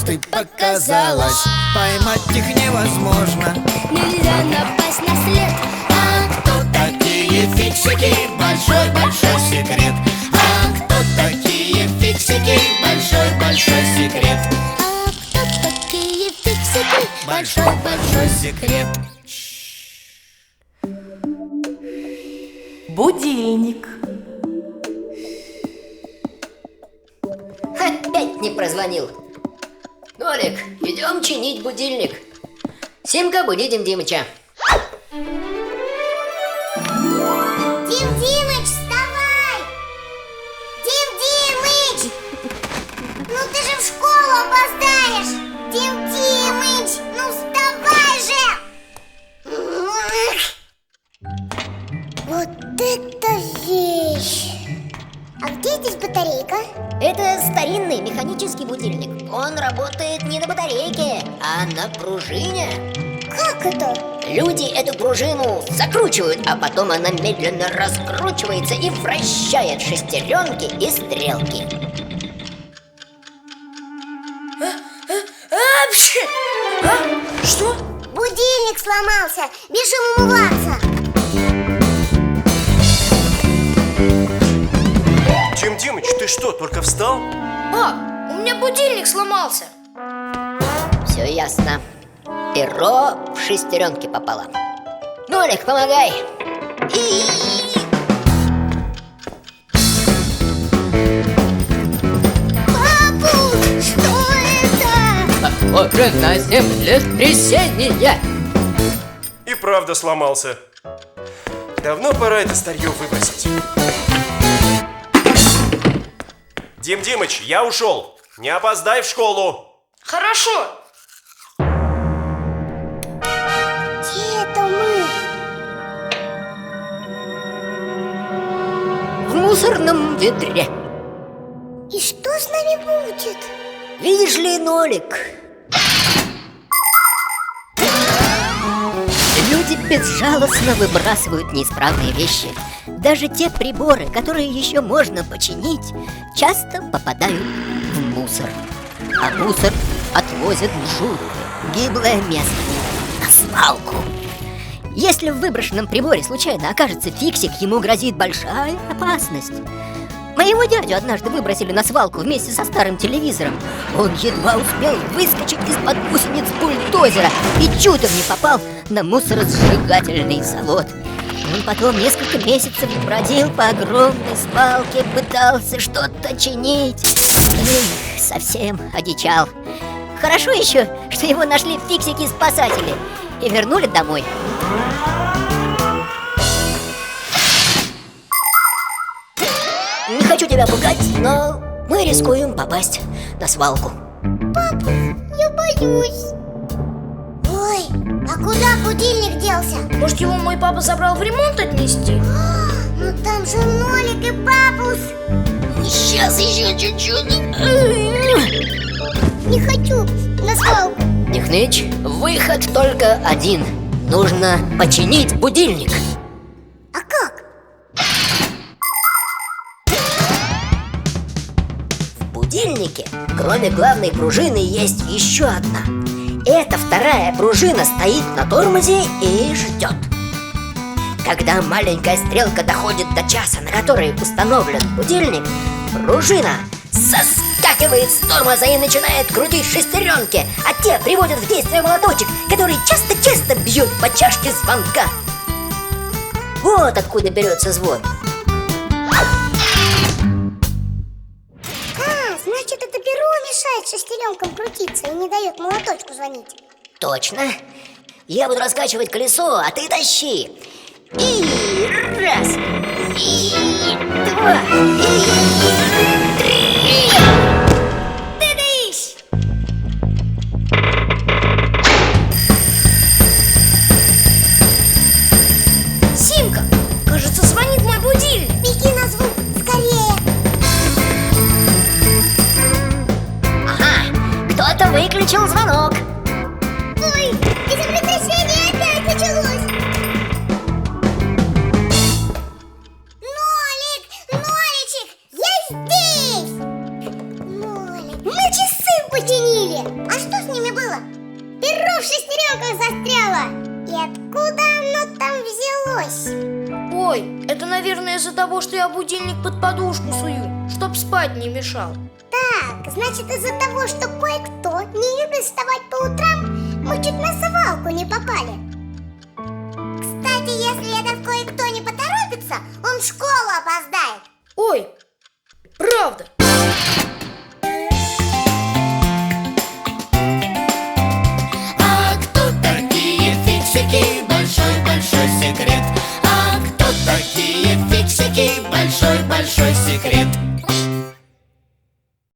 звезды показалось, поймать их невозможно. Нельзя напасть на след. А кто такие фиксики? Большой-большой секрет. А кто такие фиксики? Большой-большой секрет. А кто такие фиксики? Большой-большой секрет. Будильник. Опять не прозвонил. Нолик, идем чинить будильник. Симка, буди Дим Димыча. Дим Димыч, вставай! Дим Димыч! Ну ты же в школу опоздаешь! Дим Димыч, ну вставай же! Вот это вещь! А где здесь батарейка? Это старинный механический будильник. Он работает не на батарейке, а на пружине. Как это? Люди эту пружину закручивают, а потом она медленно раскручивается и вращает шестеренки и стрелки. Что? Будильник сломался! Бежим умываться! Дим Димыч, ты что, только встал? Пап, у меня будильник сломался. Все ясно. Перо в шестеренки попало. Нолик, помогай. Папу, что это? Похоже на землетрясение. И правда сломался. Давно пора это старье выбросить. Дим Димыч, я ушел. Не опоздай в школу. Хорошо. Где это мы? В мусорном ведре. И что с нами будет? Видишь ли, Нолик? Люди безжалостно выбрасывают неисправные вещи. Даже те приборы, которые еще можно починить, часто попадают в мусор. А мусор отвозят в жуткое, гиблое место — на свалку. Если в выброшенном приборе случайно окажется фиксик, ему грозит большая опасность. Моего дядю однажды выбросили на свалку вместе со старым телевизором. Он едва успел выскочить из-под гусениц бульдозера и чудом не попал на мусоросжигательный завод. Он потом несколько месяцев бродил по огромной свалке, пытался что-то чинить. И совсем одичал. Хорошо еще, что его нашли фиксики-спасатели и вернули домой. Не хочу тебя пугать, но мы рискуем попасть на свалку. Папа, я боюсь. Ой, а куда будильник делся? Может, его мой папа забрал в ремонт отнести? Ну там же Нолик и Папус. Сейчас еще чуть-чуть. Не хочу на свалку. Нихныч, выход только один. Нужно починить будильник. А как? В будильнике, кроме главной пружины, есть еще одна. Эта вторая пружина стоит на тормозе и ждет. Когда маленькая стрелка доходит до часа, на который установлен будильник, пружина соскакивает с тормоза и начинает крутить шестеренки, а те приводят в действие молоточек, который часто-часто бьет по чашке звонка. Вот откуда берется звон. Значит, это перо мешает шестеренкам крутиться и не дает молоточку звонить. Точно. Я буду раскачивать колесо, а ты тащи. И раз, и два, и три. Тыдыщ! Симка, кажется, звонит мой будильник. Беги на звук, скорее. Ага, кто-то выключил звонок. Ой, землетрясение опять началось. Нолик, Ноличек, я здесь. Нолик, на часы починили. А что с ними было? Перо в шестеренках застряло. И откуда оно там взялось? Ой, это, наверное, из-за того, что я будильник под подушку сую, чтоб спать не мешал. Так, значит, из-за того, что кое-кто не любит вставать по утрам, мы чуть на свалку не попали. Кстати, если этот кое-кто не поторопится, он в школу опоздает. Ой, правда.